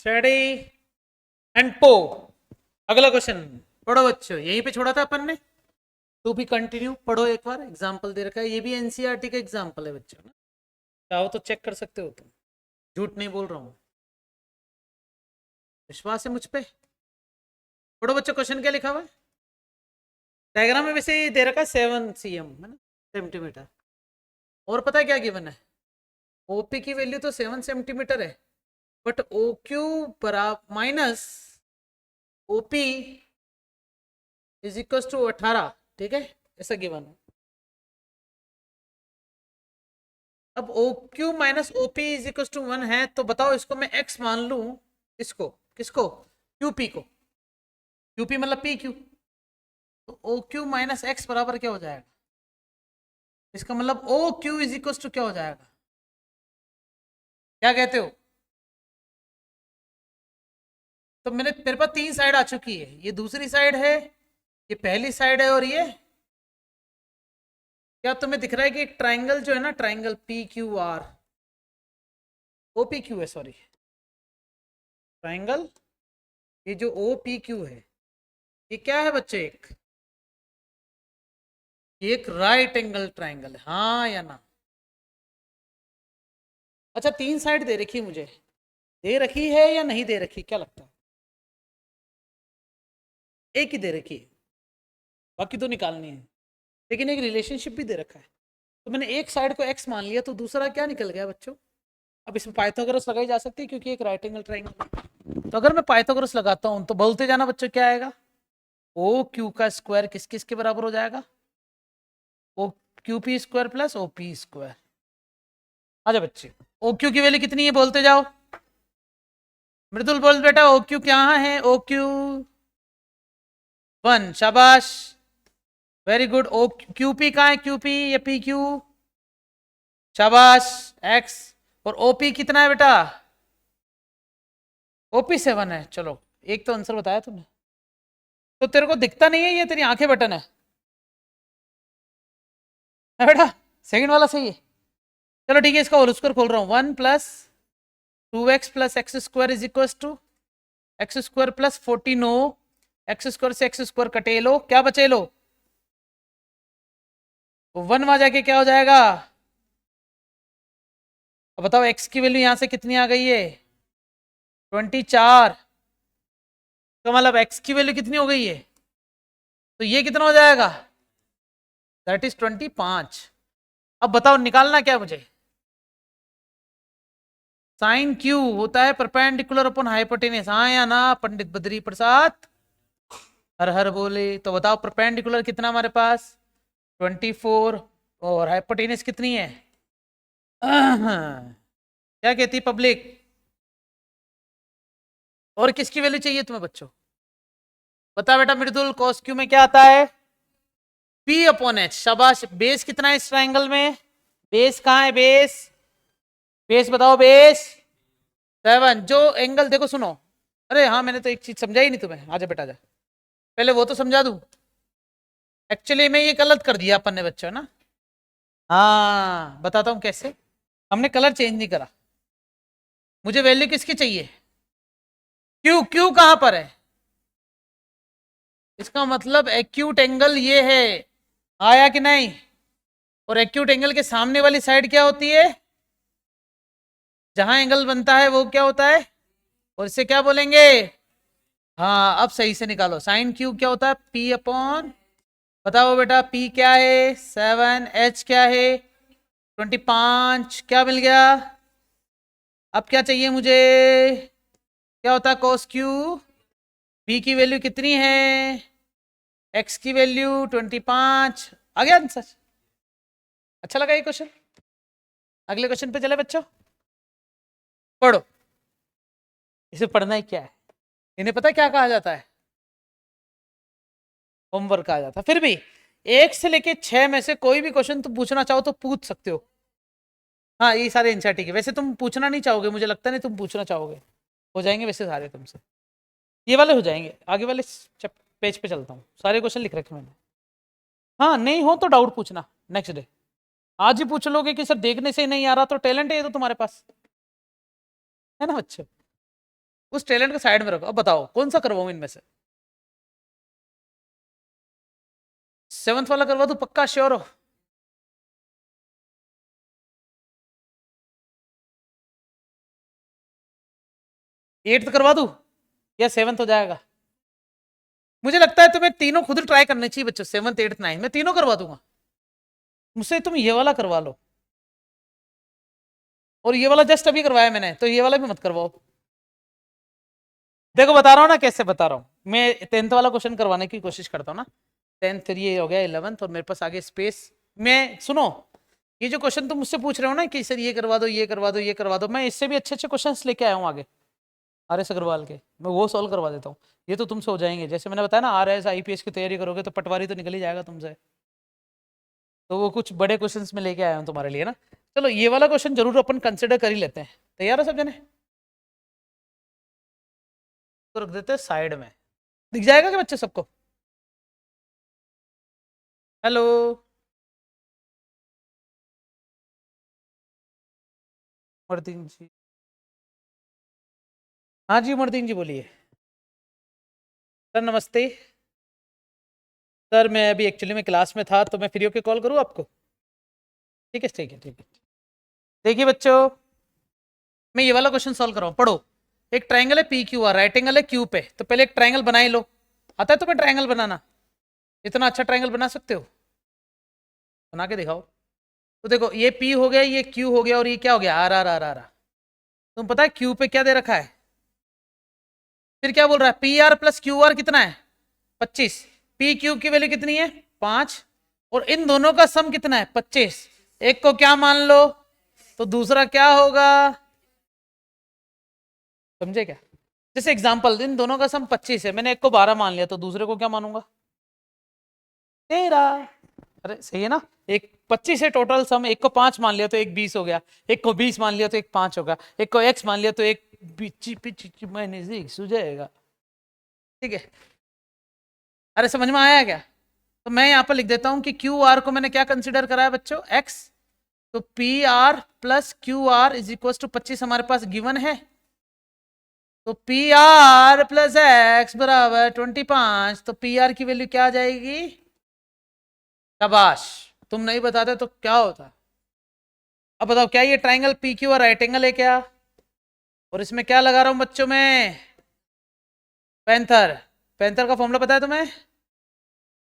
Study and पो। अगला question पढ़ो बच्चों, यहीं पे छोड़ा था अपन ने। टू भी कंटिन्यू पढ़ो, एक बार एग्जाम्पल दे रखा है, ये भी एनसीईआरटी का एग्जाम्पल है बच्चों ना, चाहो तो चेक कर सकते हो तुम, झूठ नहीं बोल रहा हूँ, विश्वास है मुझ पे। पढ़ो बच्चों, क्वेश्चन क्या लिखा हुआ है डायग्राम में, वैसे दे रखा है 7 cm है ना, सेंटीमीटर। और पता है क्या गिवन है, ओपी की वैल्यू तो 7 सेंटीमीटर है, बट ओ क्यू बराबर minus OP is equal to 18, ठीक है, ऐसा गिवन है। अब O Q minus OP is equal to 1 है, तो बताओ इसको मैं एक्स मान लूं, इसको किसको, क्यूपी को, क्यूपी मतलब पी क्यू, तो ओ क्यू माइनस एक्स बराबर क्या हो जाएगा, इसका मतलब O Q is equal to क्या हो जाएगा, क्या कहते हो। तो मेरे पास 3 साइड आ चुकी है, ये दूसरी साइड है, ये पहली साइड है, और ये क्या तुम्हें दिख रहा है कि एक ट्राइंगल जो है ना, triangle P Q R, O P Q है, सॉरी ट्राइंगल, ये जो ओ पी क्यू है, ये क्या है बच्चे, एक राइट एंगल ट्राइंगल है, हाँ या ना। अच्छा 3 साइड दे रखी है मुझे, दे रखी है या नहीं दे रखी, क्या लगता है, एक ही दे रखी है, बाकी तो निकालनी है, लेकिन एक रिलेशनशिप भी दे रखा है, तो मैंने एक साइड को एक्स मान लिया, तो दूसरा क्या निकल गया बच्चों। अब इसमें पाइथागोरस लगाई जा सकती है क्योंकि एक राइट एंगल ट्राइंगल, तो अगर मैं पाइथागोरस लगाता हूं तो बोलते जाना बच्चों, क्या आएगा, ओ क्यू का स्क्वायर किस किस के बराबर हो जाएगा, O Q P square plus O P square. आजा बच्चे, ओ क्यू की वैल्यू कितनी है बोलते जाओ, मृदुल बोल बेटा, ओ क्यू क्या है, ओ क्यू 1, शाबाश, very good. O Q P कहाँ है, क्यू पी या पी क्यू, शाबाश एक्स, और ओपी कितना है बेटा, ओपी 7 है, चलो एक तो आंसर बताया तुमने, तो तेरे को दिखता नहीं है, ये तेरी आंखें बटन है बेटा, सेकंड वाला सही है। चलो ठीक है, इसका होल स्क्वायर खोल रहा हूँ, 1 plus 2x plus x square is equal to x square plus 14, x square से एक्स स्क्वायर कटे लो, क्या बचे लो, 1 वहां जाके क्या हो जाएगा, अब बताओ x की वैल्यू यहां से कितनी आ गई है, 24, तो मतलब x की वैल्यू कितनी हो गई है, तो ये कितना हो जाएगा, दैट इज 25। अब बताओ निकालना क्या मुझे, साइन क्यू होता है परपेंडिकुलर अपॉन हाइपोटेनस, हाँ या ना पंडित बद्री प्रसाद, हर हर बोले। तो बताओ परपेंडिकुलर कितना हमारे पास 24, और हाइपोटेनस कितनी है, क्या कहती पब्लिक, और किसकी वैल्यू चाहिए तुम्हें बच्चों, बता बेटा मृदुल, कॉस क्यू में क्या आता है, पी अपॉन एच, शाबाश। बेस कितना है इस ट्राइंगल में, बेस कहाँ है, बेस, बेस बताओ, बेस 7, जो एंगल देखो सुनो, अरे हाँ मैंने तो एक चीज समझा ही नहीं तुम्हें, आजा बेटा जा, पहले वो तो समझा दूं, एक्चुअली में ये गलत कर दिया अपन ने बच्चों ना, हाँ बताता हूँ कैसे, हमने कलर चेंज नहीं करा, मुझे वैल्यू किसकी चाहिए, क्यू, क्यू कहां पर है, इसका मतलब एक्यूट एंगल ये है, आया कि नहीं, और एक्यूट एंगल के सामने वाली साइड क्या होती है, जहां एंगल बनता है वो क्या होता है, और इसे क्या बोलेंगे, हाँ अब सही से निकालो, साइन क्यू क्या होता है, पी अपॉन, बताओ बेटा पी क्या है 7, एच क्या है 25, क्या मिल गया, अब क्या चाहिए मुझे, क्या होता है कॉस क्यू, पी की वैल्यू कितनी है, एक्स की वैल्यू 25, आ गया आंसर। अच्छा लगा ये क्वेश्चन, अगले क्वेश्चन पे चले बच्चों, पढ़ो, इसे पढ़ना ही क्या है, इन्हें पता है क्या कहा जाता है, होमवर्क कहा जाता है, फिर भी 1 से लेके 6 में से कोई भी क्वेश्चन तुम पूछना चाहो तो पूछ सकते हो, हाँ ये सारे एनसीईआरटी के, वैसे तुम पूछना नहीं चाहोगे, मुझे लगता नहीं तुम पूछना चाहोगे, हो जाएंगे वैसे सारे तुमसे, ये वाले हो जाएंगे, आगे वाले पेज पे चलता हूँ, सारे क्वेश्चन लिख रखे मैंने, हाँ नहीं हो तो डाउट पूछना नेक्स्ट डे, आज ही पूछ लोगे कि सर देखने से नहीं आ रहा, तो टैलेंट है ये तो तुम्हारे पास, है ना बच्चे। उस टैलेंट को साइड में रखो। अब बताओ कौन सा करवाऊं इनमें से? 7th वाला करवा दूं? पक्का श्योर हो? एट्थ करवा दूं या 7th हो जाएगा? मुझे लगता है तुम्हें तीनों खुद ट्राई करने चाहिए बच्चों, 7th 8th 9th मैं तीनों करवा दूंगा। मुझसे तुम ये वाला करवा लो, और ये वाला जस्ट अभी करवाया मैंने, तो ये वाला भी मत करवाओ। देखो बता रहा हूँ ना, कैसे बता रहा हूँ मैं। 10th वाला क्वेश्चन करवाने की कोशिश करता हूँ ना। 10th ये हो गया, 11th, और मेरे पास आगे स्पेस में। सुनो, ये जो क्वेश्चन तुम मुझसे पूछ रहे हो ना कि सर ये करवा दो, ये करवा दो, ये करवा दो, मैं इससे भी अच्छे अच्छे क्वेश्चन लेके आया हूँ आगे RS अग्रवाल के, मैं वो सॉल्व करवा देता हूँ। ये तो तुमसे हो जाएंगे, जैसे मैंने बताया ना RS IPS की तैयारी करोगे तो पटवारी तो निकल ही जाएगा तुमसे। तो वो कुछ बड़े क्वेश्चंस में लेके आया हूँ तुम्हारे लिए ना। चलो ये वाला क्वेश्चन जरूर अपन कंसिडर कर ही लेते हैं। तैयार है सब जने? तो रख देते हैं साइड में। दिख जाएगा क्या बच्चे सबको? हेलो? उमरदीन जी, हाँ जी उमरदीन जी बोलिए। सर नमस्ते। सर मैं अभी एक्चुअली में क्लास में था, तो मैं फ्री होकर कॉल करूँ आपको? ठीक है ठीक है ठीक है। देखिए बच्चों, मैं ये वाला क्वेश्चन सॉल्व कर रहा हूँ, पढ़ो। एक ट्रायंगल है PQR, राइट एंगल है Q पे, तो पहले एक ट्रायंगल बना ही लो। आता है तुम्हें ट्रायंगल बनाना? इतना अच्छा ट्रायंगल बना सकते हो? बना के दिखाओ। तो देखो ये P हो गया, ये Q हो गया, और ये क्या हो गया? R R R R. तुम पता है Q पे क्या दे रखा है? फिर क्या बोल रहा है? PR प्लस QR कितना है? 25। PQ की वैल्यू कितनी है? 5। और इन दोनों का सम कितना है? 25। एक को क्या मान लो तो दूसरा क्या होगा? समझे क्या? जैसे एग्जांपल, इन दोनों का सम 25 है, मैंने एक को 12 मान लिया, तो दूसरे को क्या मानूंगा? 13। अरे सही है ना? एक 25 है टोटल सम, एक को 5 मान लिया तो एक 20 हो गया, एक को 20 मान लिया तो एक 5 होगा, एक को x मान लिया तो एक -6 हो जाएगा। ठीक है? अरे समझ में आया क्या? तो मैं यहाँ पर लिख देता हूं कि क्यू आर को मैंने क्या कंसिडर करा है बच्चों? x। तो P R plus Q R is equal to 25 हमारे पास गिवन है। तो पी आर प्लस एक्स बराबर 25। तो पी आर की वैल्यू क्या आ जाएगी? शाबाश, तुम नहीं बताते तो क्या होता? अब बताओ, क्या ये ट्राइंगल पी क्यू और राइट एंगल है क्या? और इसमें क्या लगा रहा हूं बच्चों में? पैंथर। पैंथर का फॉर्मूला पता है तुम्हें?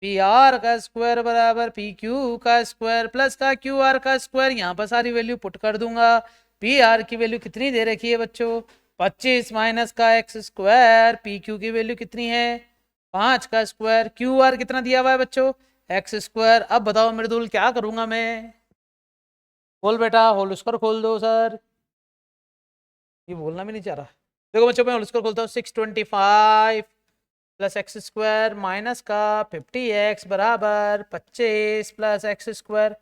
पी आर का स्क्वायर बराबर पी क्यू का स्क्वायर प्लस का क्यू आर का स्क्वायर। यहां पर सारी वैल्यू पुट कर दूंगा। पी आर की वैल्यू कितनी दे रखी है बच्चों? 25 माइनस का एक्स स्क्वायर। पी क्यू की वैल्यू कितनी है? 5 का स्क्वायर। क्यू आर कितना दिया हुआ है बच्चों? X square. अब बताओ मृदुल क्या करूंगा मैं? बोल बेटा, होल स्क्वायर खोल दो सर। ये बोलना भी नहीं चाह रहा। देखो बच्चों, मैं होल स्क्वायर खोलता हूँ। 625 प्लस एक्स स्क्वायर माइनस का 50x बराबर 25 प्लस एक्स स्क्वायर।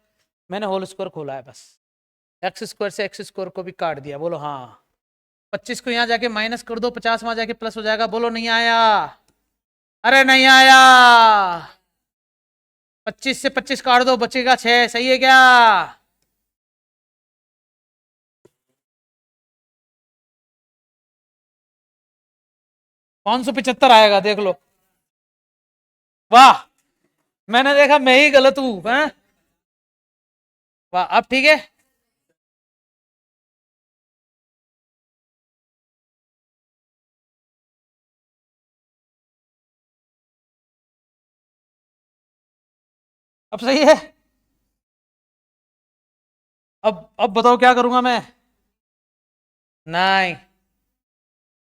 मैंने होल स्क्वायर खोला है बस। एक्स स्क्वायर से एक्स स्क्वायर को भी काट दिया। बोलो हाँ। 25 को यहाँ जाके माइनस कर दो, 50 वहां जाके प्लस हो जाएगा। बोलो नहीं आया? अरे नहीं आया। 25 से 25 काट दो, बचेगा 6। सही है क्या? कौन सा 75 आएगा देख लो। वाह, मैंने देखा मैं ही गलत हूं। वाह, अब ठीक है। अब सही है। अब बताओ क्या करूंगा मैं? नहीं,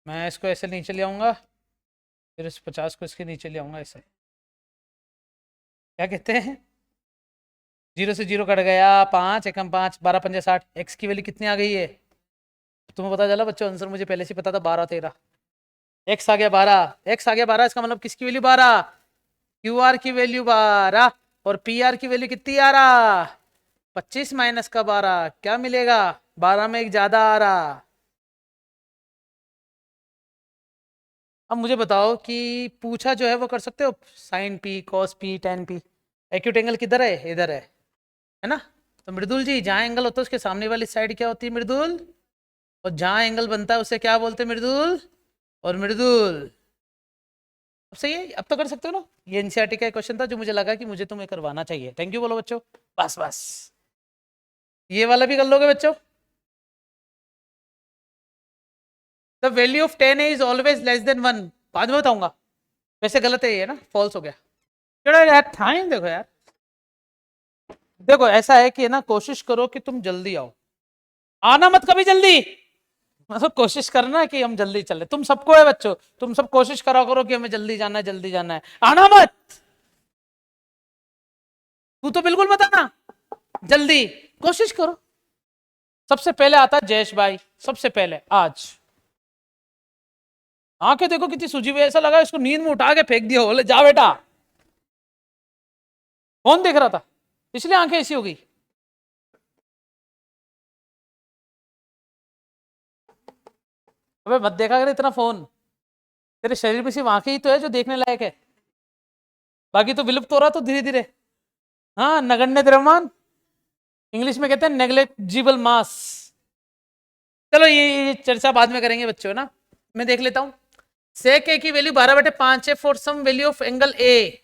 मैं इसको ऐसे नीचे ले आऊंगा, फिर इस 50 को इसके नीचे ले आऊंगा ऐसे। क्या कहते हैं? 0 से 0 कट गया। 5 एकम 5, 12 पंजे 60। एक्स की वैल्यू कितनी आ गई है? तुम्हें पता चला बच्चों? आंसर मुझे पहले से पता था, 12 13। एक्स आ गया 12। एक्स आ गया 12, इसका मतलब किसकी वैल्यू 12? क्यू आर की वैल्यू 12। और पी आर की वैल्यू कितनी आ रहा? 25 माइनस का 12 क्या मिलेगा? 12 में एक ज्यादा आ रहा। अब मुझे बताओ कि पूछा जो है वो कर सकते हो? Sine P, cos P, tan P. Acute angle किधर है? इधर है ना? तो मृदुल जी, जहां एंगल होता है उसके सामने वाली साइड क्या होती है मृदुल? और जहां एंगल बनता है उसे क्या बोलते हैं मृदुल? और मृदुल। अब सही है, अब तो कर सकते हो ना। ये एनसीईआरटी का क्वेश्चन था जो मुझे लगा कि मुझे तुम्हें करवाना चाहिए। थैंक यू बोलो बच्चों। बस बस, ये वाला भी कर लोगे बच्चों। The value of 10a is always less than 1, बाद में बताऊंगा। वैसे गलत है ये ना, फॉल्स हो गया। चलो यार टाइम देखो यार, देखो ऐसा है कि ना, कोशिश करो कि तुम जल्दी आओ, आना मत कभी जल्दी। मतलब कोशिश करना कि हम जल्दी चले, तुम सबको है बच्चों, तुम सब कोशिश करा करो कि हमें जल्दी जाना है, जल्दी जाना है, आना मत। तू तो बिल्कुल मत आना, जल्दी कोशिश करो। सबसे पहले आता है जयेश भाई, सबसे पहले आज। आंखें देखो कितनी सूजी हुई, ऐसा लगा इसको नींद में उठा के फेंक दिया, बोले जा बेटा। कौन देख रहा था इसलिए आंखें ऐसी हो गई। अबे मत देखा कर इतना फोन, तेरे शरीर में सिर्फ आंखें ही तो है जो देखने लायक है, बाकी तो विलुप्त हो रहा तो धीरे धीरे। हाँ, नगण्य द्रव्यमान, इंग्लिश में कहते हैं नेग्लेजिबल मास। चलो ये चर्चा बाद में करेंगे बच्चों ना। मैं देख लेता हूं, सेक ए की वैल्यू 12/5 है for some value of angle A.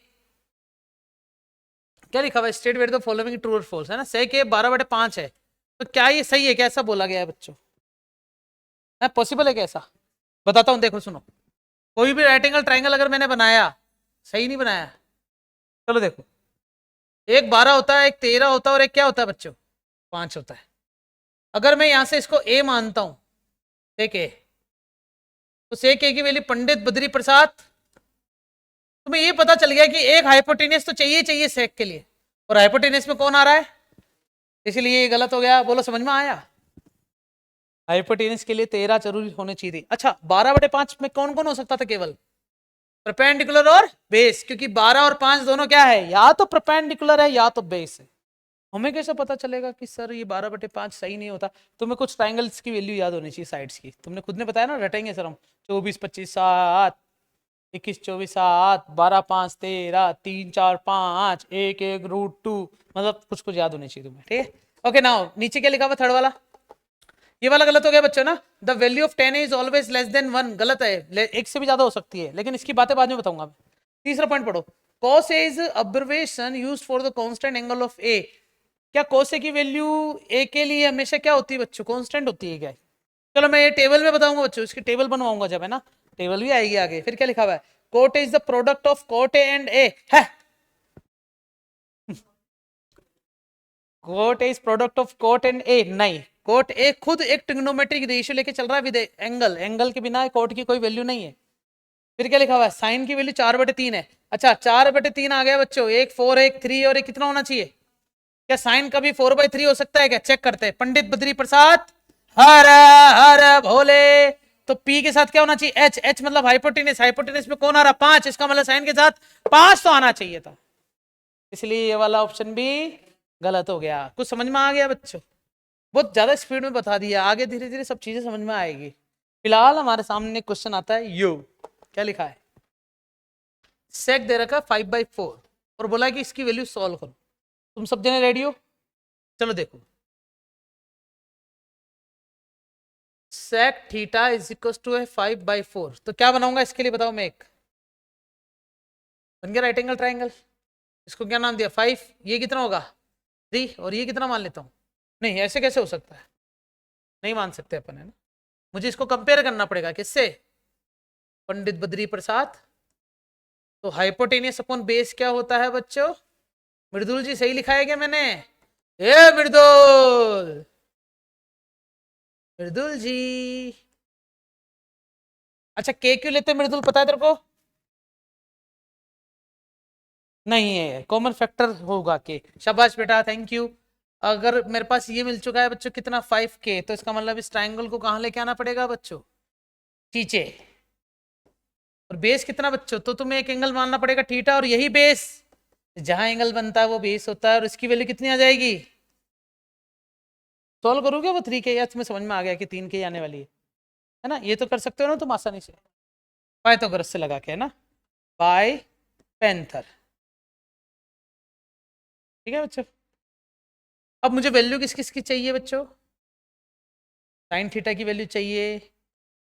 क्या लिखा हुआ है, state whether the following true और फॉल्स, है ना। सेक ए 12/5 है, तो क्या ये सही है, क्या ऐसा बोला गया है बच्चों, है पॉसिबल है क्या ऐसा? बताता हूं, देखो सुनो। कोई भी राइट एंगल ट्राइंगल अगर मैंने बनाया, सही नहीं बनाया, चलो देखो, एक 12 होता है, एक 13 होता है, और एक क्या होता है बच्चों, 5 होता है। अगर मैं यहां से इसको ए मानता हूं, सेक ए, तो सेक ए की वैल्यू पंडित बद्री प्रसाद, तुम्हें ये पता चल गया कि एक हाइपोटेनियस तो चाहिए चाहिए सेक के लिए, और हाइपोटेनियस में कौन आ रहा है, इसलिए ये गलत हो गया। बोलो समझ में आया? हाइपोटेनियस के लिए 13 जरूरी होने चाहिए थी। अच्छा, 12/5 में कौन कौन हो सकता था, केवल परपेंडिकुलर और बेस, क्योंकि 12 और 5 दोनों क्या है, या तो परपेंडिकुलर है या तो बेस है। हमें कैसे पता चलेगा कि सर ये 12/5 सही नहीं होता? तुम्हें कुछ ट्राइंगल्स की वैल्यू याद होनी चाहिए, साइड्स की, तुमने खुद ने बताया ना, रटेंगे सर हम। 24 25 7, 21 24 7, 12 5 13, 3 4 5, 1 1 √2, मतलब कुछ कुछ याद होनी चाहिए तुम्हें, ठीक है। ओके नाउ नीचे क्या लिखा हुआ थर्ड वाला, ये वाला गलत हो गया बच्चों ना। The value of 10 is always less than 1, गलत है, एक से भी ज्यादा हो सकती है, लेकिन इसकी बातें बाद में बताऊंगा। तीसरा पॉइंट पढ़ो, cos A is abbreviation used for the constant angle of A। क्या cos A की वैल्यू A के लिए हमेशा क्या होती है बच्चों, कांस्टेंट होती है क्या? चलो मैं ये टेबल में बताऊंगा बच्चों, इसकी टेबल बनवाऊंगा जब, है ना, टेबल भी आएगी आगे। फिर क्या लिखा हुआ है, cot A is the product of cot A and A है, cot A is product of cot and A, नहीं, cot A खुद एक ट्रिग्नोमेट्रिक रेशियो लेके चल रहा है विद एंगल, एंगल के बिना cot की कोई वैल्यू नहीं है। फिर क्या लिखा हुआ है, साइन की वैल्यू 4/3 है। अच्छा 4/3 आ गया बच्चों, एक 4 एक 3 और एक कितना होना चाहिए, क्या साइन कभी 4/3 हो सकता है क्या? चेक करते हैं, पंडित बद्री प्रसाद हर हर भोले। तो पी के साथ क्या होना चाहिए, एच, एच मतलब हाइपोटेनियस, हाइपोटेनियस में कौन आ रहा, 5, इसका मतलब साइन के साथ 5 तो आना चाहिए था, इसलिए ये वाला ऑप्शन भी गलत हो गया। कुछ समझ में आ गया बच्चों? बहुत ज्यादा स्पीड में बता दिया, आगे धीरे धीरे सब चीजें समझ में आएगी। फिलहाल हमारे सामने क्वेश्चन आता है, यू क्या लिखा है, सेक दे रखा है 5/4 और बोला है कि इसकी वैल्यू सॉल्व करो। तुम सब जने रेडी हो? चलो देखो, sec theta is equal to है 5/4, तो क्या बनाऊंगा इसके लिए बताओ मैं, एक बन गया राइट एंगल ट्राइंगल, इसको क्या नाम दिया 5, ये कितना होगा 3, और ये कितना मान लेता हूँ, नहीं ऐसे कैसे हो सकता है, नहीं मान सकते अपन, है ना। मुझे इसको कंपेयर करना पड़ेगा किससे, पंडित बद्री प्रसाद। तो हाइपोटेनियस अपॉन बेस क्या होता है बच्चों, मृदुल जी सही लिखा है क्या मैंने, ए मृदुल, मृदुल जी। अच्छा के क्यों लेते मृदुल, पता है तेरे को? नहीं है, कॉमन फैक्टर होगा के, शाबाश बेटा, थैंक यू। अगर मेरे पास ये मिल चुका है बच्चों कितना 5K, तो इसका मतलब इस ट्राइंगल को कहां लेके आना पड़ेगा बच्चों, नीचे। और बेस कितना बच्चों, तो तुम्हें एक एंगल मानना पड़ेगा थीटा, और यही बेस जहां एंगल बनता है वो बेस होता है, और इसकी वैल्यू कितनी आ जाएगी, सॉल्व करोगे वो 3K, या तुम्हें समझ में आ गया कि 3K आने वाली है ना। ये तो कर सकते हो ना तुम आसानी से, पाइथागोरस से लगा के, है ना, बाय पेंथर, ठीक है बच्चों। अब मुझे वैल्यू किस किस की चाहिए बच्चों, साइन थीटा की वैल्यू चाहिए,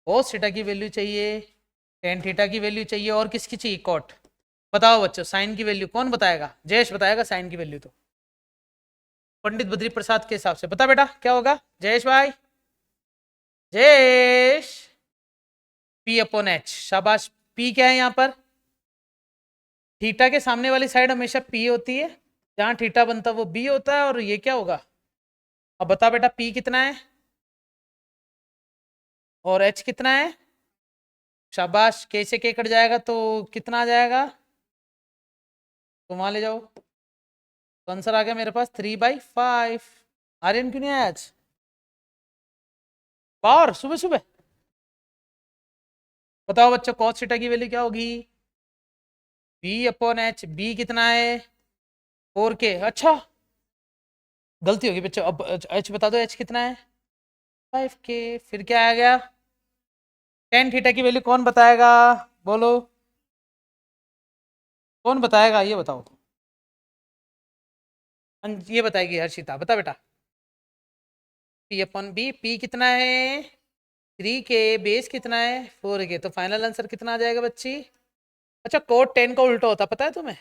कोस थीटा की वैल्यू चाहिए, टेन थीटा की वैल्यू चाहिए और किसकी चाहिए, कॉट। बताओ बच्चों साइन की वैल्यू कौन बताएगा, जयेश बताएगा साइन की वैल्यू तो पंडित बद्री प्रसाद के हिसाब से। बता बेटा क्या होगा जयेश भाई, जयेश। पी अपॉन एच, शाबाश। पी क्या है यहाँ पर, थीटा के सामने वाली साइड हमेशा पी होती है, जहां थीटा बनता है वो बी होता है, और ये क्या होगा। अब बता बेटा पी कितना है और एच कितना है। शाबाश, के से के कट जाएगा तो कितना आ जाएगा, तो वहां ले जाओ। तो आंसर आ गया मेरे पास 3/5। आर्यन क्यों नहीं आया आज, पावर सुबह सुबह। बताओ बच्चों कॉस थीटा की वैल्यू क्या होगी, बी अपॉन एच। बी कितना है 4K। अच्छा गलती होगी बच्चों, अब एच बता दो, एच कितना है 5K। फिर क्या आ गया, टेन थीटा की वैल्यू कौन बताएगा, बोलो कौन बताएगा, ये बताओ। ये बताएगी हर्षिता, बता बेटा। पी अपॉन बी, पी कितना है 3K, बेस कितना है 4K, तो फाइनल आंसर कितना आ जाएगा बच्ची। अच्छा कोट 10 का उल्टा होता पता है तुम्हें,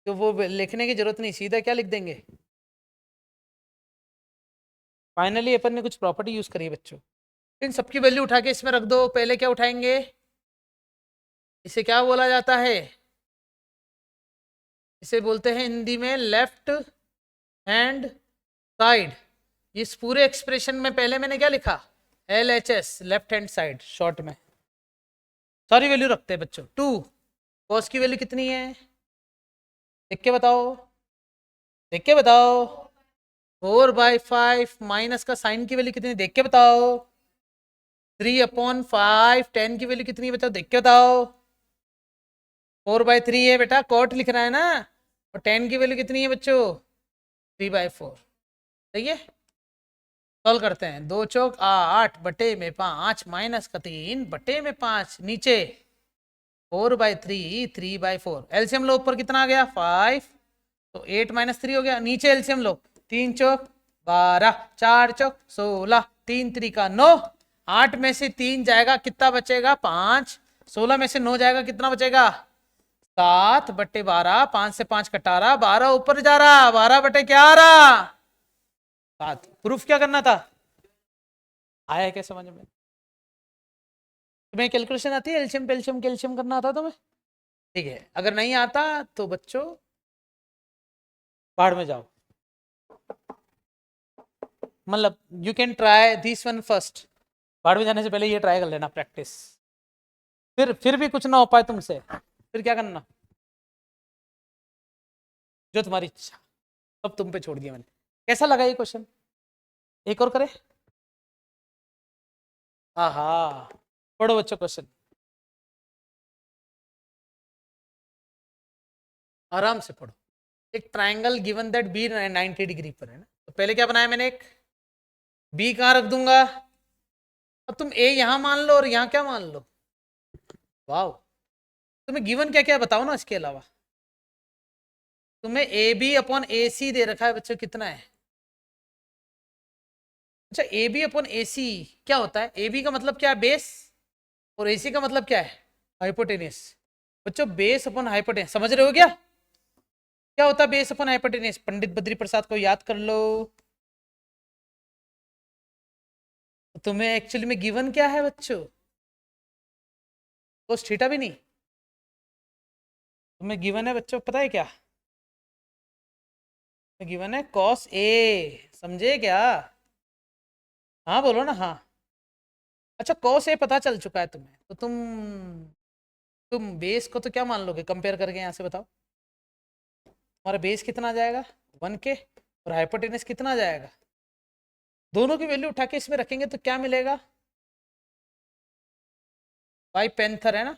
तो वो लिखने की जरूरत नहीं, सीधा क्या लिख देंगे। फाइनली अपन ने कुछ प्रॉपर्टी यूज करी है बच्चों। इन सबकी वैल्यू उठा के इसमें रख दो। पहले क्या उठाएंगे, इसे क्या बोला जाता है, इसे बोलते हैं हिंदी में लेफ्ट हैंड साइड। इस पूरे एक्सप्रेशन में पहले मैंने क्या लिखा, LHS, left hand side short में। सॉरी वैल्यू रखते हैं बच्चों 2। कॉस की वैल्यू कितनी है, देख के बताओ, देख के बताओ। 4/5 माइनस का साइन की वैल्यू कितनी, देख के बताओ। 3/5, 10 की वैल्यू कितनी बताओ, देख के बताओ। 4/3 है बेटा, कॉट लिख रहा है ना, और 10 की वैल्यू कितनी है बच्चों 3/4। सही है, सॉल्व करते हैं। 2 चौक 8/5 माइनस का 3/5 नीचे 4/3, 3/4। एलसीएम लो, ऊपर कितना आ गया 5, तो 8 - 3 हो गया। नीचे एलसीएम लो, 3 चौक 12, 4 चौक 16, 3 3 9। 8 में से 3 जाएगा कितना बचेगा 5, 16 में से 9 जाएगा कितना बचेगा 7/12, 5 से 5 कटा रहा, 12 ऊपर जा रहा, 12 बटे क्या आ रहा 7। प्रूफ क्या करना था, आया है क्या समझ में। तुम्हें कैलकुलेशन आती है, एल्शियम पेल्शियम कैल्शियम करना आता तुम्हें, ठीक है। अगर नहीं आता तो बच्चों बाढ़ में जाओ, मतलब you can try this one first. बाढ़ में जाने से पहले ये ट्राई कर लेना प्रैक्टिस, फिर भी कुछ ना हो पाए तुमसे, फिर क्या करना, जो तुम्हारी इच्छा, सब तुम पे छोड़ दिया मैंने। कैसा लगा ये क्वेश्चन, एक और करे। हाँ पढ़ो बच्चों क्वेश्चन, आराम से पढ़ो। एक triangle given that B 90 degree पर है ना, तो पहले क्या बनाया मैंने, एक बी कहाँ रख दूंगा, अब तुम ए यहां मान लो और यहां क्या मान लो। वाओ, तुम्हें गिवन क्या क्या बताओ ना इसके अलावा। तुम्हें ए बी अपॉन ए सी दे रखा है बच्चों, कितना है। अच्छा ए बी अपॉन ए सी क्या होता है, ए बी का मतलब क्या है बेस, और ए सी का मतलब क्या है हाइपोटेनियस। बच्चों बेस अपॉन हाइपोटेनियस समझ रहे हो क्या, क्या होता है base upon hypotenuse, Pandit Badri Prasad को याद कर लो। तुम्हें एक्चुअली में गिवन क्या है बच्चों, कोस थीटा भी नहीं, तुम्हें गिवन है बच्चों पता है क्या, गिवन है कॉस ए, समझे क्या। हाँ बोलो ना हाँ। अच्छा कॉस ए पता चल चुका है तुम्हें, तो तुम बेस को तो क्या मान लोगे कंपेयर करके, यहाँ से बताओ। हमारा बेस कितना आ जाएगा 1K, और हाइपोटेनस कितना आ जाएगा, दोनों की वैल्यू उठा के इसमें रखेंगे तो क्या मिलेगा, भाई पेंथर है ना,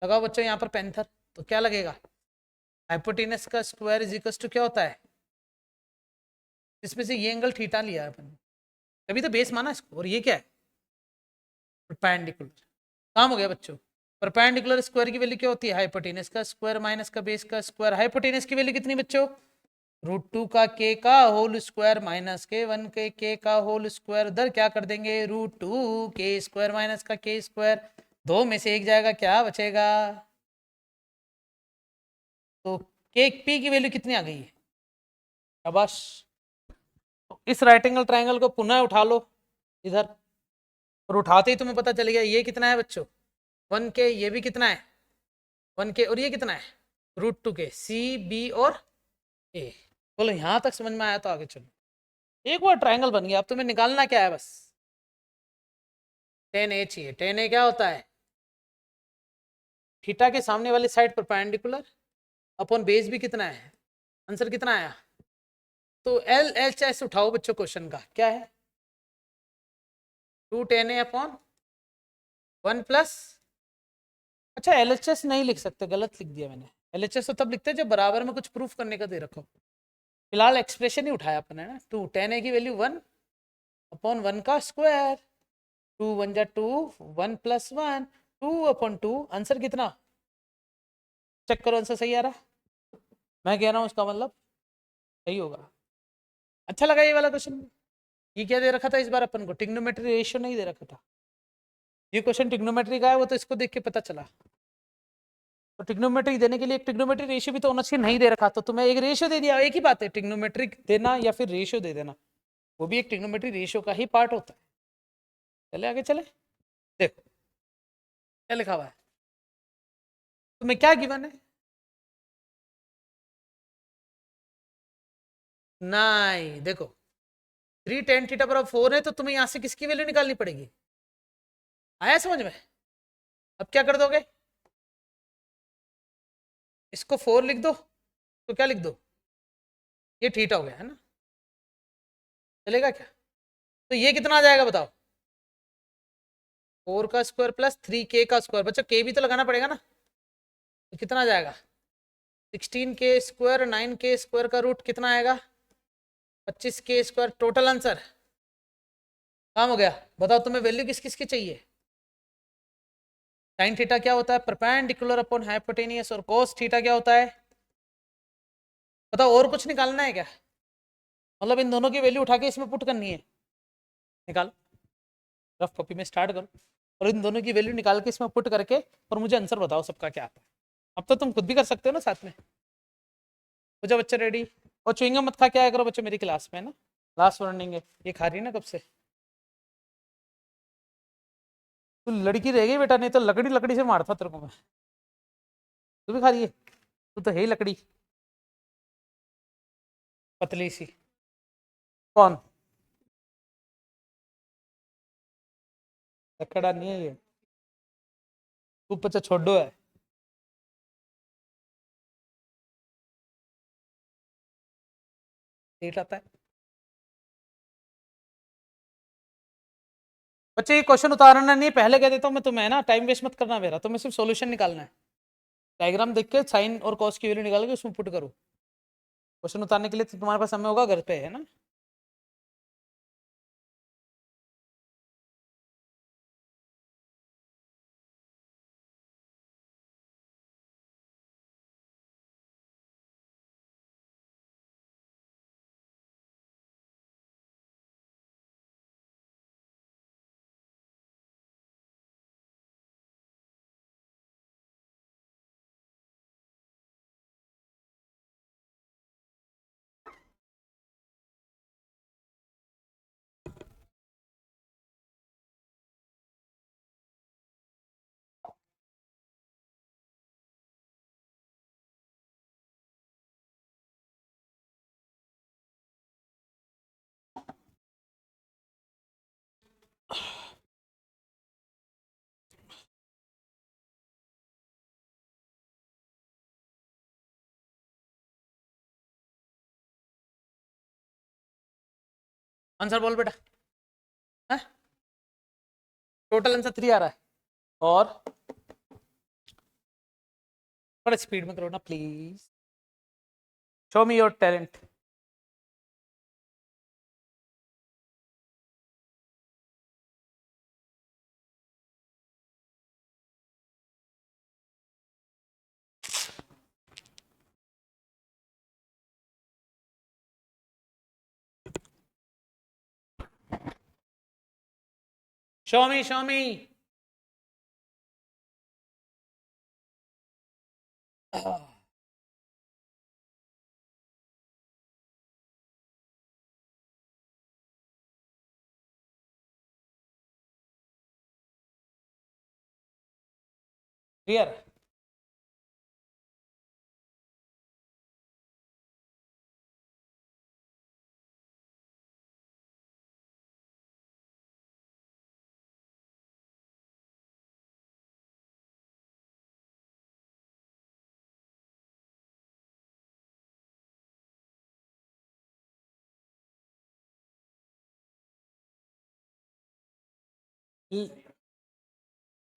लगाओ बच्चों यहाँ पर पेंथर, तो क्या लगेगा हाइपोटेनस का स्क्वायर इज इक्वल टू क्या होता है, इसमें से ये एंगल थीटा लिया है अपन, तभी तो बेस माना इसको, और ये क्या है परपेंडिकुलर। काम हो गया बच्चों। परपेंडिकुलर स्क्वायर की वैल्यू क्या होती है, हाइपोटेनस का स्क्वायर माइनस का बेस का स्क्वायर। हाइपोटेनस की वैल्यू कितनी बच्चों, √2 का k का होल स्क्वायर माइनस के 1 के k का होल स्क्वायर, उधर क्या कर देंगे √2 k स्क्वायर माइनस का k स्क्वायर, दो में से एक जाएगा, क्या बचेगा? तो केक पी की वैल्यू कितनी आ गई है? शाबाश। तो इस राइट एंगल ट्राइंगल को पुनः उठा लो इधर, और उठाते ही तुम्हें पता चल गया ये कितना है बच्चों, 1k, ये भी कितना है 1k, और ये कितना है √2k, सी बी और ए। बोलो यहां तक समझ में आया तो आगे चलो। एक बार ट्राइंगल बन गया, अब तुम्हें निकालना क्या है, बस 10a चाहिए। 10a क्या होता है? थीटा के सामने वाली साइड परपेंडिकुलर अपॉन बेस भी कितना है, आंसर कितना आया? तो एल एच एस उठाओ बच्चों, क्वेश्चन का क्या है? 210a अपॉन 1+, अच्छा एल एच एस नहीं लिख सकते, गलत लिख दिया मैंने। एल एच एस तो तब लिखते हैं जब बराबर में कुछ प्रूफ करने का दे रखो। फिलहाल एक्सप्रेशन ही उठाया अपन है ना, 210a की वैल्यू 1 अपॉन 1 का स्क्वायर, 2 1 जा 2, 1 + 1, 2/2, आंसर कितना? चेक करो आंसर सही आ रहा, मैं कह रहा हूँ उसका मतलब सही होगा। अच्छा लगा ये वाला क्वेश्चन? ये क्या दे रखा था इस बार अपन को? ट्रिग्नोमेट्री रेशियो नहीं दे रखा था। ये क्वेश्चन ट्रिग्नोमेट्री का है, वो तो इसको देख के पता चला। तो ट्रिग्नोमेट्री देने के लिए एक ट्रिग्नोमेट्री रेशियो भी तो होना चाहिए, नहीं दे रखा तो तुम्हें एक रेशियो दे दिया। एक ही बात है, ट्रिग्नोमेट्रिक देना या फिर रेशियो दे देना, वो भी एक ट्रिग्नोमेट्री रेशियो का ही पार्ट होता है। चले आगे चले, देखो क्या लिखा हुआ है तुम्हें, क्या गिवन है? नहीं देखो, 3 tan θ/4 है, तो तुम्हें यहां से किसकी वैल्यू निकालनी पड़ेगी? आया समझ में? अब क्या कर दोगे, इसको 4 लिख दो, तो क्या लिख दो, ये थीटा हो गया है ना, चलेगा क्या? तो ये कितना आ जाएगा बताओ, 4 का स्क्वायर प्लस 3k का स्क्वायर, बच्चा k भी तो लगाना पड़ेगा ना, तो कितना आ जाएगा? 16k² 9k² का रूट कितना आएगा? 25k²। टोटल आंसर काम हो गया। बताओ तुम्हें वैल्यू किस किस की चाहिए? साइन थीटा क्या होता है? Perpendicular upon hypotenuse. और कोस थीटा क्या होता है? बताओ, और कुछ निकालना है क्या? मतलब इन दोनों की वैल्यू उठा के इसमें पुट करनी है? निकाल, रफ कॉपी में स्टार्ट करो और इन दोनों की वैल्यू निकाल के इसमें पुट करके और मुझे आंसर बताओ सबका क्या आता है। अब तो तुम खुद भी कर सकते हो ना साथ में। हो जाओ बच्चे रेडी। और च्युइंगम मत खा के आया करो बच्चे मेरी क्लास में ना, लास्ट वार्निंग है, ये खा रही है ना कब से। तू लड़की रह गई बेटा, नहीं तो लकड़ी लकड़ी से मारता तेरे को मैं। तू भी खा रही है, तू तो है ही लकड़ी पतली सी। कौन? लकड़ा नहीं है ये, तू बच्चा छोड़ो है। लेट आता है बच्चे, ये क्वेश्चन उतारना नहीं है, पहले कह देता हूँ मैं तुम्हें ना, टाइम वेस्ट मत करना मेरा, तुम्हें सिर्फ सॉल्यूशन निकालना है। डायग्राम देख के साइन और कॉस की वैल्यू निकाल के उसमें पुट करो। क्वेश्चन उतारने के लिए तो तुम्हारे पास समय होगा घर पे, है ना? आंसर बोल बेटा। टोटल आंसर 3 आ रहा है। और थोड़ा स्पीड में करो ना please, show me your talent. Show me, show me. Clear?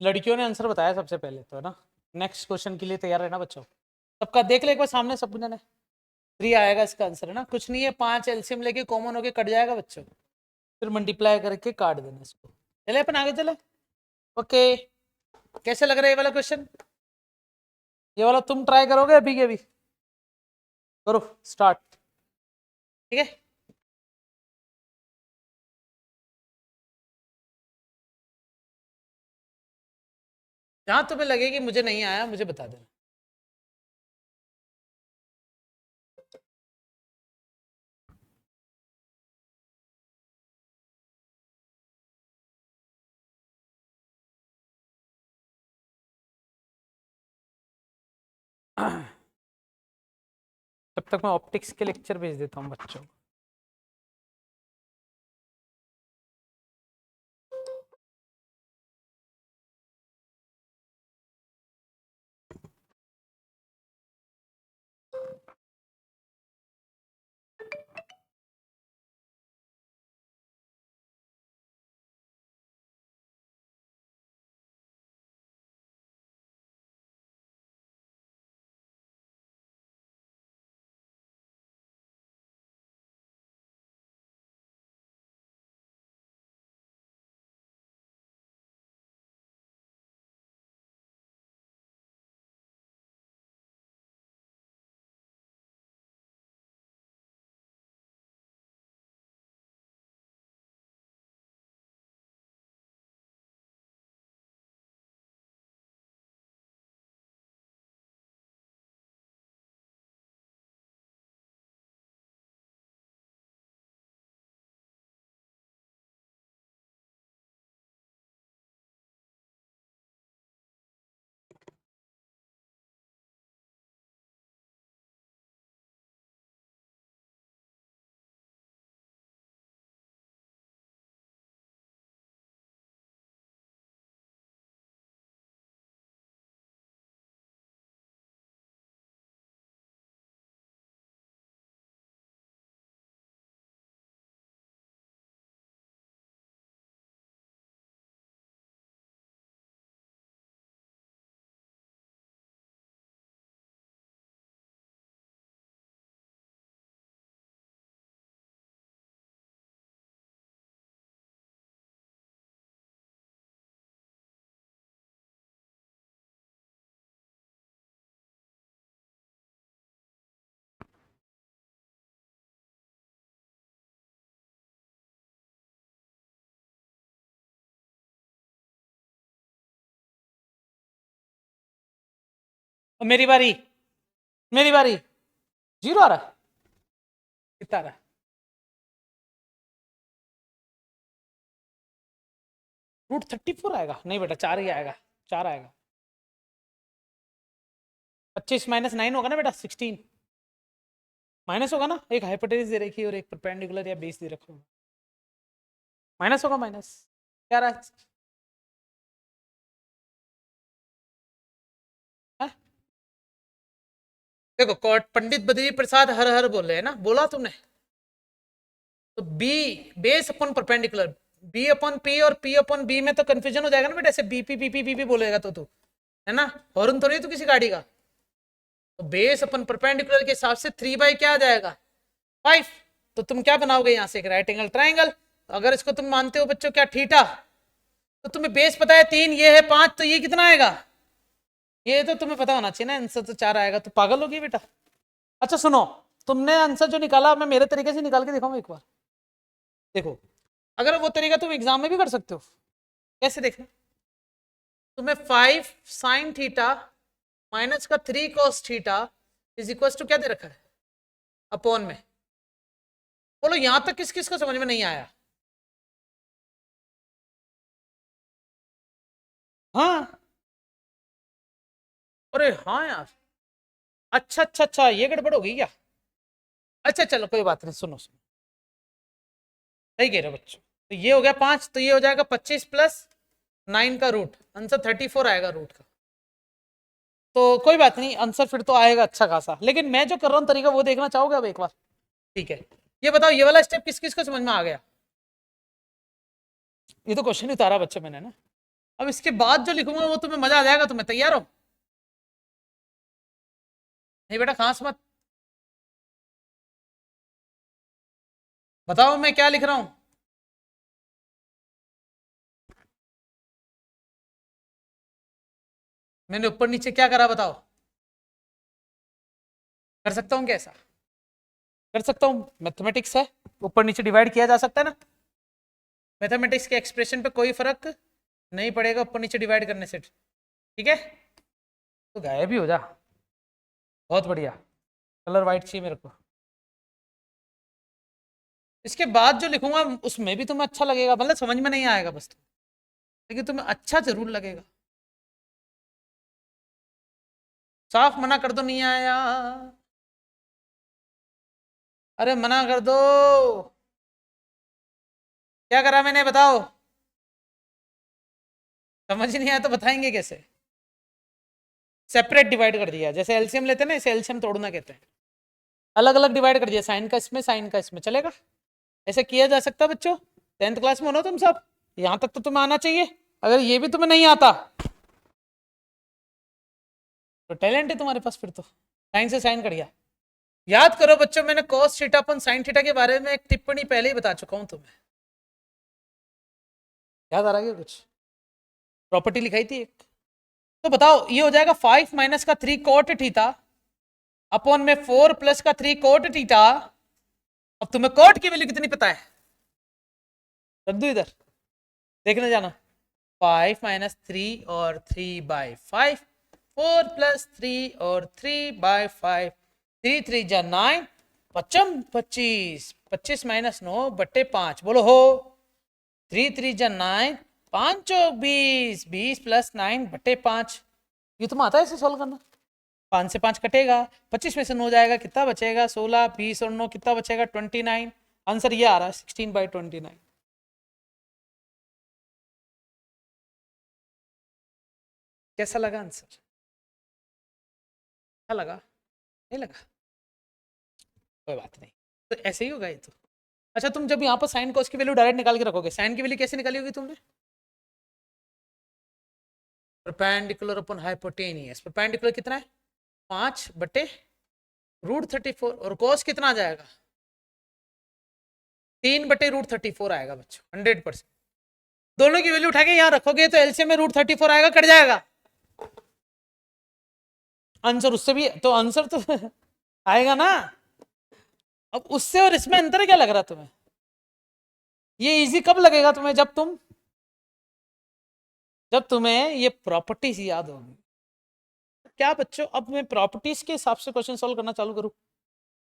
लड़कियों ने आंसर बताया सबसे पहले तो, है ना? नेक्स्ट क्वेश्चन के लिए तैयार रहना बच्चों। सबका देख ले एक बार सामने, सब ने 3 आएगा इसका आंसर, है ना? कुछ नहीं है, 5 एलसीएम लेके कॉमन होके कट जाएगा बच्चों, फिर मल्टीप्लाई करके काट देना इसको। चले अपन आगे चले। ओके, कैसे लग रहा है ये वाला क्वेश्चन? ये वाला तुम ट्राई करोगे अभी के अभी? करो स्टार्ट, ठीक है? जहां तुम्हें लगे कि मुझे नहीं आया मुझे बता देना। तब तक मैं ऑप्टिक्स के लेक्चर भेज देता हूँ बच्चों। मेरी बारी, मेरी बारी। 0 आ रहा है? कितना आ रहा है? √34 आएगा? नहीं बेटा 4 ही आएगा, 4 आएगा। 25 माइनस 9 होगा ना बेटा, 16 माइनस होगा ना। एक हाइपोटेनस दे रखी है और एक परपेंडिकुलर या बेस दे रखा होगा, माइनस होगा। माइनस क्या रहा है? देखो पंडित बद्री प्रसाद हर हर बोल रहे हैं ना, बोला तुमने? तो B base upon perpendicular, B upon P और पी अपॉन बी में तो कंफ्यूजन हो जाएगा ना बेटा, ऐसे बीपी बीपी बीपी बोलेगा तो तू, है ना? हॉर्न तो नहीं तू किसी गाड़ी का। तो बेस अपन परपेंडिकुलर के हिसाब से 3 क्या आ जाएगा? 5। तो तुम क्या बनाओगे यहाँ से? एक राइट एंगल ट्राइंगल। अगर इसको तुम मानते हो बच्चों क्या थीटा, तो तुम्हें बेस पता है 3, ये है 5, तो ये कितना आएगा? ये तो तुम्हें पता होना चाहिए ना, आंसर तो 4 आएगा। तो पागल होगी बेटा। अच्छा सुनो, तुमने आंसर जो निकाला मैं मेरे तरीके से निकाल के दिखाऊंगा एक बार। देखो, अगर वो तरीका तुम एग्जाम में भी कर सकते हो। कैसे देखना? तुम्हें 5 sin थीटा माइनस का 3 cos theta is equal to क्या दे रखा है, अपॉन में। बोलो यहां तक किस किस को समझ में नहीं आया? हाँ, अरे हाँ यार, अच्छा अच्छा अच्छा, ये गड़बड़ हो गई क्या? अच्छा चलो कोई बात नहीं, सुनो सुनो, सही कह रहे हो बच्चों। तो ये हो गया 5, तो ये हो जाएगा 25 प्लस 9 का रूट, आंसर 34 आएगा रूट का। तो कोई बात नहीं, आंसर फिर तो आएगा अच्छा खासा, लेकिन मैं जो कर रहा हूँ तरीका वो देखना चाहोगे अब एक बार? ठीक है, ये बताओ ये वाला स्टेप किस किस को समझ में आ गया? ये तो क्वेश्चन ही उतारा बच्चे मैंने ना। अब इसके बाद जो लिखूंगा वो तुम्हें मजा आ जाएगा, तुम्हें तैयार हो? नहीं बेटा खास मत, बताओ मैं क्या लिख रहा हूं। मैंने ऊपर नीचे क्या करा बताओ? कर सकता हूं कैसा? कर सकता हूं, मैथमेटिक्स है, ऊपर नीचे डिवाइड किया जा सकता है ना। मैथमेटिक्स के एक्सप्रेशन पे कोई फर्क नहीं पड़ेगा ऊपर नीचे डिवाइड करने से, ठीक है? तो गायब ही हो जा, बहुत बढ़िया, कलर वाइट चाहिए मेरे को। इसके बाद जो लिखूंगा उसमें भी तुम्हें अच्छा लगेगा, मतलब समझ में नहीं आएगा बस तो, लेकिन तुम्हें अच्छा जरूर लगेगा। साफ मना कर दो नहीं आया, अरे मना कर दो। क्या करा मैंने बताओ? समझ नहीं आया तो बताएंगे कैसे? सेपरेट डिवाइड कर दिया, जैसे एलसीएम लेते हैं ना, इसे एलसीएम तोड़ना कहते हैं। अलग अलग डिवाइड कर दिया, साइन का इसमें साइन का इसमें, चलेगा? ऐसे किया जा सकता है बच्चों, 10th क्लास में हो ना तुम सब, यहां तक तो तुम्हें आना चाहिए। अगर ये भी तुम्हें नहीं आता तो टैलेंट है तुम्हारे पास फिर तो, साइन से साइन कर दिया। याद करो बच्चों, मैंने cos थीटा अपन साइन थीटा के बारे में एक टिप्पणी पहले ही बता चुका हूं तुम्हें, याद आ रहा है कुछ? प्रॉपर्टी लिखाई थी एक। तो बताओ ये हो जाएगा 5 माइनस का 3 कोट थीटा अपॉन में 4 प्लस का 3 कोट थीटा। अब तुम्हें कोट की वैल्यू कितनी पता है? रख दो इधर, देखने जाना। 5 माइनस 3 और 3/5, 4 प्लस 3 और 3/5, 3 3 जा 9, पचम 25, 25 माइनस 9 बट्टे 5, बोलो हो। 3 3 जा 9, 5 चौक 20, 20 प्लस 9 बट्टे 5। ये तुम्हें आता है इसे सॉल्व करना? 5 से 5 कटेगा, 25 में से 9 जाएगा, कितना बचेगा? 16, 20 और 9 कितना बचेगा? 29। आंसर ये आ रहा है 16/29। कैसा लगा आंसर? अच्छा लगा? नहीं लगा? कोई बात नहीं, तो ऐसे ही होगा ये तो। अच्छा तुम जब यहाँ पर साइन कॉस की वैल्यू डायरेक्ट निकाल के रखोगे, साइन की वैल्यू कैसे निकाली होगी तुमने? परपेंडिकुलर अपन हाइपोटेनियस, परपेंडिकुलर कितना है? 5/√34, और कॉस कितना आ जाएगा? 3/√34 आएगा बच्चों, 100%। दोनों की वैल्यू उठा के यहाँ रखोगे तो एलसीएम में √34 आएगा, कट जाएगा आंसर, उससे भी तो आंसर तो आएगा ना। अब उससे और इसमें अंतर क्या लग रहा तुम्हें? ये इजी कब लगेगा तुम्हें? जब तुम्हें ये प्रॉपर्टीज याद होगी। क्या बच्चों, अब मैं प्रॉपर्टीज के हिसाब से क्वेश्चन सॉल्व करना चालू करूं?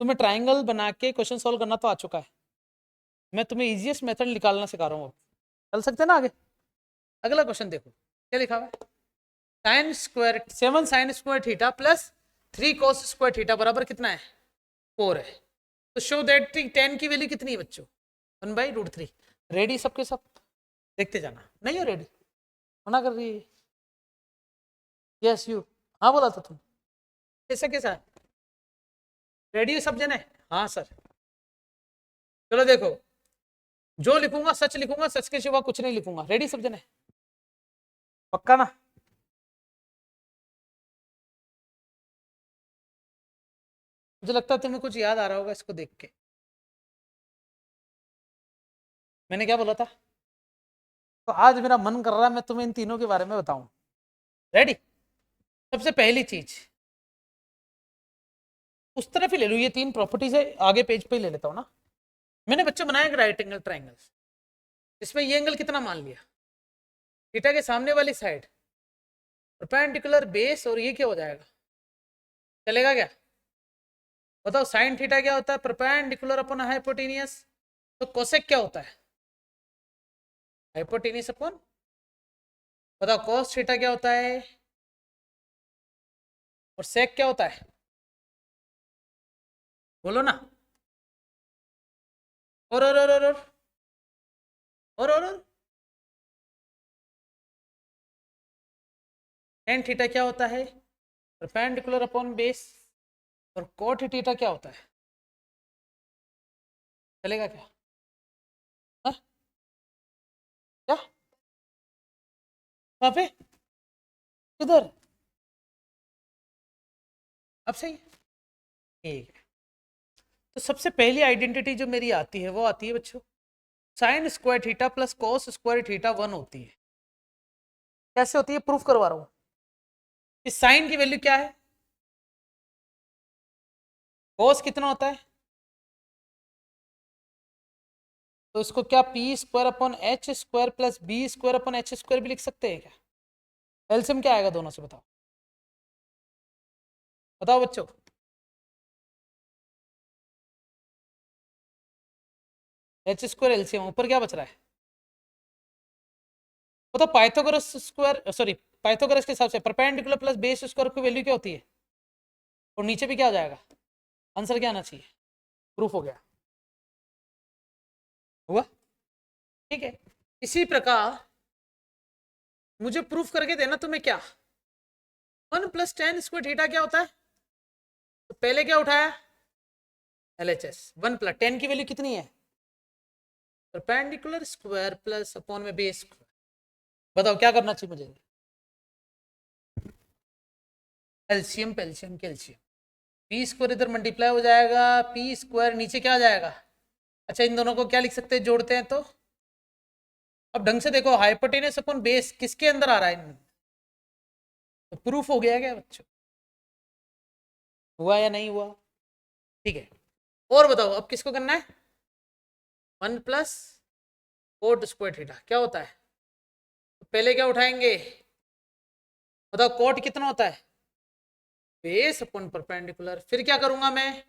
तुम्हें ट्राइंगल बना के क्वेश्चन सॉल्व करना तो आ चुका है, मैं तुम्हें इजीएस्ट मेथड निकालना सिखा रहा हूँ। चल सकते हैं ना आगे? अगला क्वेश्चन देखो क्या लिखा हुआ है। Sine square 7 sign square theta plus 3 cos square theta बराबर कितना है? 4 है। तो शो दैट 10 की वैल्यू कितनी है बच्चों? 1/√3। रेडी सबके सब? देखते जाना, नहीं हो रेडी? मना कर रही है। यस यू, हाँ बोला था तुम, कैसा कैसा है? रेडी सब जने? हाँ सर। चलो देखो, जो लिखूंगा सच लिखूंगा, सच के सिवा कुछ नहीं लिखूंगा। रेडी सब जने? पक्का ना? मुझे लगता है तुम्हें कुछ याद आ रहा होगा इसको देख के। मैंने क्या बोला था? तो आज मेरा मन कर रहा है मैं तुम्हें इन तीनों के बारे में बताऊं। रेडी? सबसे पहली चीज, उस तरफ ही ले लू, ये 3 प्रॉपर्टीज है, आगे पेज पे ही ले लेता हूं ना। मैंने बच्चों बनाया एक राइट एंगल ट्राइंगल, इसमें ये एंगल कितना मान लिया? थीटा के सामने वाली साइड परपेंडिकुलर बेस, और ये क्या हो जाएगा? चलेगा क्या? बताओ साइन थीटा क्या होता है? Perpendicular upon hypotenuse. तो कोसेक क्या होता है? हाइपोटेनियस अपॉन, बताओ कॉस थीटा क्या होता है और सेक क्या होता है? बोलो ना। और टेन थीटा क्या होता है? Perpendicular upon base. और कोट थीटा क्या होता है? चलेगा क्या? हाँ? क्या? वहां पे? किधर? अब सही है? ठीक है। तो सबसे पहली आइडेंटिटी जो मेरी आती है वो आती है बच्चों, sign square theta plus cos square theta 1 होती है। कैसे होती है? प्रूफ करवा रहा हूं। इस साइन की वैल्यू क्या है? कॉस कितना होता है? तो इसको क्या P square upon H square plus B square upon H square भी लिख सकते हैं क्या? एलसीएम क्या आएगा दोनों से? बताओ बताओ बच्चों। एच स्क्वायर एलसीएम, ऊपर क्या बच रहा है? बताओ पाइथागोरस स्क्वायर, सॉरी पाइथागोरस के हिसाब से परपेंडिकुलर प्लस बेस स्क्वायर की वैल्यू क्या होती है? और नीचे भी क्या आ जाएगा? आंसर क्या आना चाहिए? प्रूफ हो गया। हुआ? ठीक है। इसी प्रकार मुझे प्रूफ करके देना तुम्हें क्या, 1 + tan² थीटा क्या होता है? तो पहले क्या उठाया? LHS। 1 + tan की वैल्यू कितनी है? परपेंडिकुलर स्क्वायर प्लस अपॉन में बेस स्क्वायर। बताओ क्या करना चाहिए मुझे? एलसीएम पे एलसीएम के एलसीएम, पी स्क्वायर इधर मल्टीप्लाई हो जाएगा, पी स्क्वायर नीचे क्या आ जाएगा? अच्छा इन दोनों को क्या लिख सकते हैं जोड़ते हैं तो? अब ढंग से देखो, हाइपोटेनस अपॉन बेस किसके अंदर आ रहा है इनमें? तो प्रूफ हो गया क्या बच्चों? हुआ या नहीं हुआ? ठीक है। और बताओ अब किसको करना है? 1 + cot² थीटा क्या होता है? तो पहले क्या उठाएंगे? बताओ कोट कितना होता है? Base upon perpendicular. फिर क्या करूंगा मैं?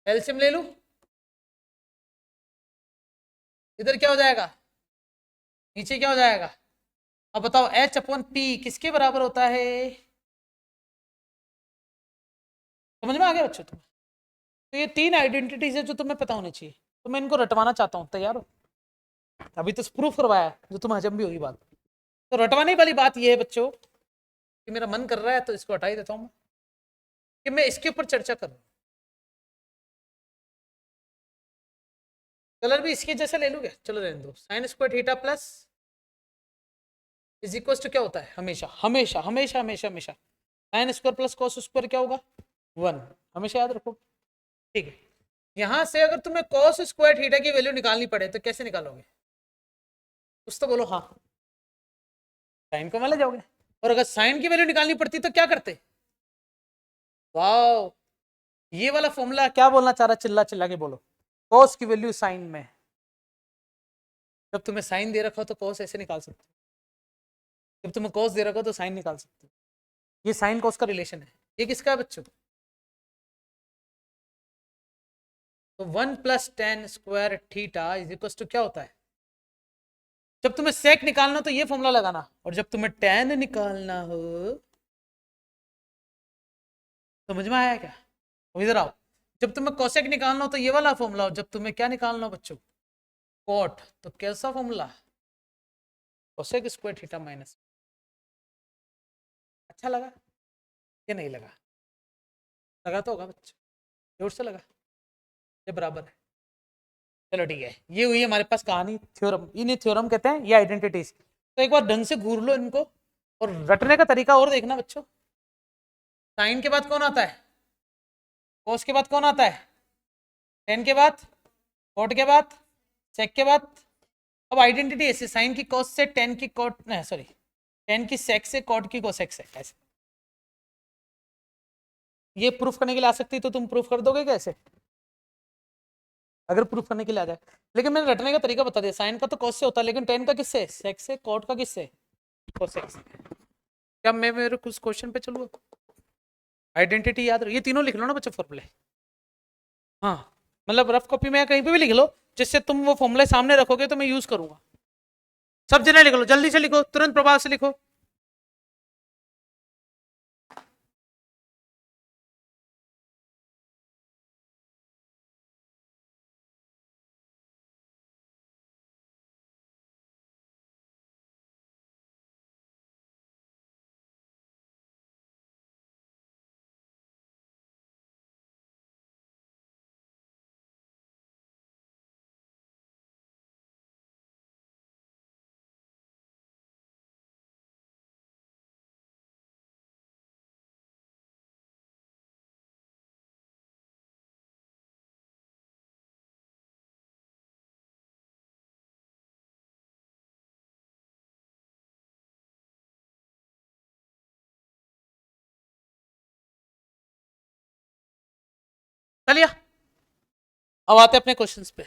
एलसीएम ले लूं। इधर क्या हो जाएगा? नीचे क्या हो जाएगा? अब बताओ H/P किसके बराबर होता है? समझ में आ गया बच्चों तुम्हें? तो ये 3 आइडेंटिटीज है जो तुम्हें पता होनी चाहिए। तो मैं इनको रटवाना चाहता हूँ, तैयार हो? अभी तो प्रूफ करवाया जो तुम्हें हजम भी होगी बात। तो रटवाने वाली बात ये है बच्चों कि मेरा मन कर रहा है तो इसको हटा ही देता हूँ कि मैं इसके ऊपर चर्चा करूँ। कलर भी इसके जैसा ले लूँ क्या? चलो रहने दो। Sine square theta plus is equal to क्या होता है? हमेशा हमेशा हमेशा हमेशा हमेशा sine square plus cos square क्या होगा? 1। हमेशा याद रखो। ठीक है। यहां से अगर तुम्हें कॉस स्क्वायर थीटा की वैल्यू निकालनी पड़े तो कैसे निकालोगे? कुछ तो बोलो। हाँ, साइन को मान ले जाओगे। और अगर साइन की वैल्यू निकालनी पड़ती तो क्या करते? वाओ, ये वाला फॉर्मूला क्या बोलना चाह रहा? चिल्ला चिल्ला के बोलो। कॉस की वैल्यू साइन में, जब तुम्हें साइन दे रखा हो तो कॉस ऐसे निकाल सकते हो, जब तुम्हें कॉस दे रखा हो तो साइन निकाल सकते हो। ये साइन कॉस का रिलेशन है। ये किसका है बच्चों? तो 1 + tan² theta is equal to क्या होता है? जब तुम्हें सेक निकालना हो तो ये फॉर्मूला लगाना, और जब तुम्हें tan निकालना हो, समझ में आया क्या? इधर आओ। जब तुम्हें कोसेक निकालना हो तो ये वाला फॉर्मूला हो, जब तुम्हें क्या निकालना हो बच्चों? कॉट। तो कैसा formula? Cosec square theta minus. अच्छा लगा या नहीं लगा? लगा तो होगा बच्चों, जोर से लगा। ये बराबर है। चलो ठीक है, ये हुई हमारे पास कहानी, थ्योरम। इन्हें थ्योरम कहते हैं, ये आइडेंटिटीज। तो एक बार ढंग से घूर लो इनको, और रटने का तरीका और देखना बच्चों। साइन के बाद कौन आता है? कोस के बाद कौन आता है? टेन के बाद, कॉट के बाद, सेक के बाद। अब आइडेंटिटी ऐसे, साइन की कॉस से टेन की कॉट, नहीं सॉरी, टेन की सेक से कॉट की कोसेक से, ऐसे। ये प्रूफ करने के लिए आ सकती तो तुम प्रूफ कर दोगे कैसे? अगर प्रूफ करने के लिए आ जाए। लेकिन मैंने रटने का तरीका बता दिया। साइन का तो कॉस से होता है, लेकिन टेन का किससे? सेक से। कॉट का किससे? कोसेक से। क्या मैं मेरे कुछ क्वेश्चन पे चलूँ? आइडेंटिटी याद रहो, ये तीनों लिख लो ना बच्चों फॉर्मूले। हाँ मतलब रफ कॉपी में कहीं पे भी लिख लो, जिससे तुम वो फॉर्मूले सामने रखोगे तो मैं यूज करूंगा। सब जने लिख लो, जल्दी से लिखो, तुरंत प्रभाव से लिखो। चलिए अब आते अपने क्वेश्चंस पे।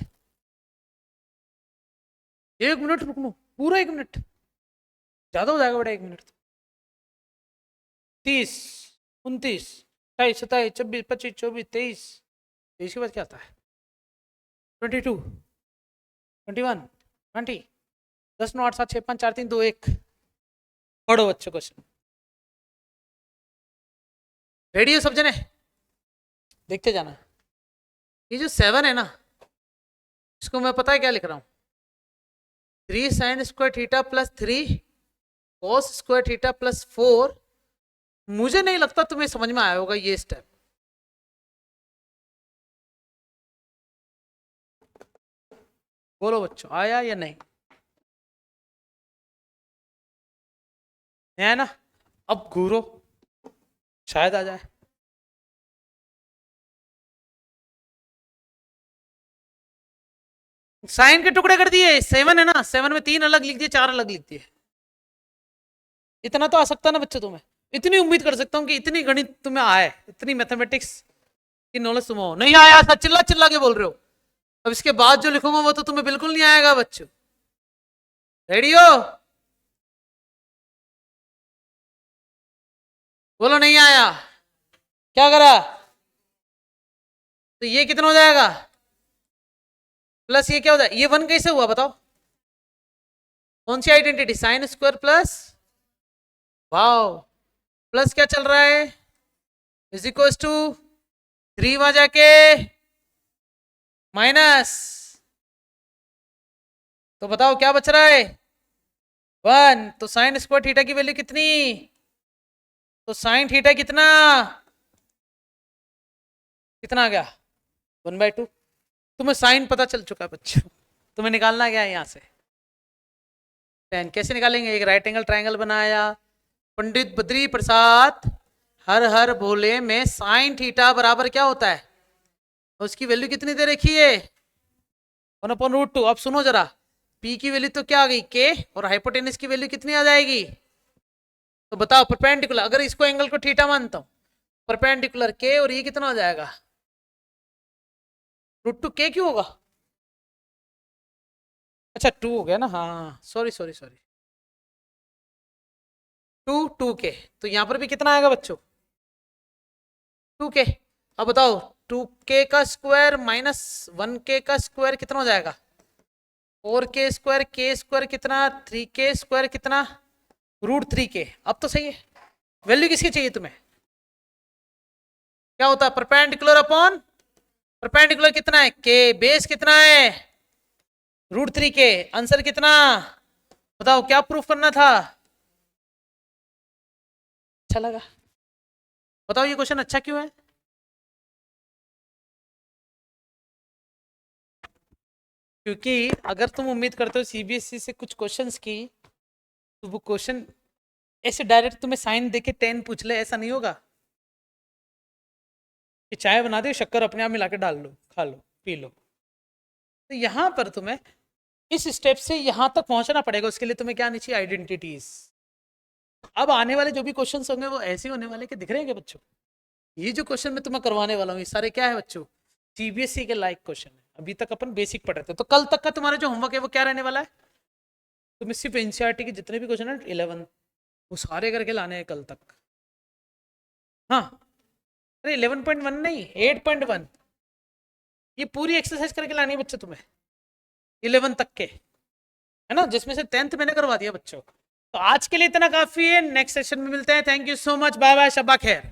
1 मिनट रुकनो, पूरा 1 मिनट, ज्यादा हो जाएगा बेटा 1 मिनट। 30, 29, 28, 27, 26, 25, 24, 23, 23 के बाद क्या आता है? 22, 21, 20, 10, 9, 8, 7, 6, 5, 4, 3, 2, 1। पढ़ो बच्चों क्वेश्चन, रेडी हो सब जने? देखते जाना। ये जो 7 है ना, इसको मैं पता है क्या लिख रहा हूं, 3 sin square theta plus 3 cos square theta plus 4। मुझे नहीं लगता तुम्हें समझ में आया होगा ये स्टेप। बोलो बच्चों, आया या नहीं? है ना? अब घूरो, शायद आ जाए। साइन के टुकड़े कर दिए, 7 है ना, 7 में 3 अलग लिख दिए, 4 अलग लिख दिए। इतना तो आ सकता ना बच्चों तुम्हें, इतनी उम्मीद कर सकता हूं कि इतनी गणित तुम्हें आए, इतनी मैथमेटिक्स की नॉलेज तुम्हें हो। नहीं आया था चिल्ला चिल्ला के बोल रहे हो। अब इसके बाद जो लिखूंगा वो तो तुम्हें बिल्कुल नहीं आएगा बच्चों। रेडी हो? बोलो नहीं आया। क्या करा? तो ये कितना हो जाएगा प्लस ये क्या हो जाएगा? ये 1 कैसे हुआ बताओ? कौन सी identity? Sine square plus, wow, plus क्या चल रहा है, इज इक्वल टू 3 वहां जाके माइनस। तो बताओ क्या बच रहा है? 1। तो साइन स्क्वायर थीटा की वैल्यू कितनी? तो साइन थीटा कितना कितना आ गया? 1/2। तुम्हें साइन पता चल चुका है बच्चों, तुम्हें निकालना क्या है यहाँ से? 10 कैसे निकालेंगे? एक राइट एंगल ट्राइंगल बनाया, पंडित बद्री प्रसाद हर हर भोले में साइन थीटा बराबर क्या होता है? उसकी वैल्यू कितनी दे रखी है? 1/√2। अब सुनो जरा, P की वैल्यू तो क्या आ गई K, और हाइपोटेनस की वैल्यू कितनी आ जाएगी? तो बताओ परपेंडिकुलर, अगर इसको एंगल को थीटा मानता हूं, परपेंडिकुलर K, और ये कितना हो जाएगा? √2K क्यों होगा? अच्छा 2 हो गया ना, हाँ सॉरी सॉरी सॉरी, 2K। तो यहां पर भी कितना आएगा बच्चों? 2K। अब बताओ 2K का स्क्वायर माइनस 1K का स्क्वायर कितना हो जाएगा? 4K स्क्वायर, K स्क्वायर कितना, 3K स्क्वायर कितना, √3K। अब तो सही है। वैल्यू किसकी चाहिए तुम्हें? क्या होता है? परपेंडिकुलर अपॉन परपेंडिकुलर कितना है? K। बेस कितना है? √3K। आंसर कितना? बताओ क्या प्रूफ करना था? अच्छा लगा? बताओ ये क्वेश्चन अच्छा क्यों है? क्योंकि अगर तुम उम्मीद करते हो सीबीएसई से कुछ क्वेश्चंस की, तो वो क्वेश्चन ऐसे डायरेक्ट तुम्हें साइन देके 10 पूछ ले, ऐसा नहीं होगा। कि चाय बना दे, शक्कर अपने आप मिला के डाल लो, खा लो, पी लो। तो यहाँ पर तुम्हें इस स्टेप से यहाँ तक पहुंचना पड़ेगा। उसके लिए तुम्हें क्या आनी चाहिए? आइडेंटिटीज। अब आने वाले जो भी क्वेश्चन होंगे वो ऐसे होने वाले कि दिख रहे हैं बच्चों। ये जो क्वेश्चन मैं तुम्हें करवाने वाला हूँ ये सारे क्या है बच्चों? सीबीएसई के लाइक क्वेश्चन है। अभी तक अपन बेसिक पढ़ रहे थे, तो कल तक का तुम्हारा जो होमवर्क है वो क्या रहने वाला है? तुम्हें सिर्फ एनसीईआरटी के जितने भी क्वेश्चन है 11 वो सारे करके लाने हैं कल तक। हाँ अरे 11.1 नहीं, 8.1। ये पूरी एक्सरसाइज करके लानी है बच्चों तुम्हें, 11 तक के, है ना, जिसमें से 10th मैंने करवा दिया बच्चों। तो आज के लिए इतना काफी है, नेक्स्ट सेशन में मिलते हैं। Thank you so much, bye bye, शब्बा खैर।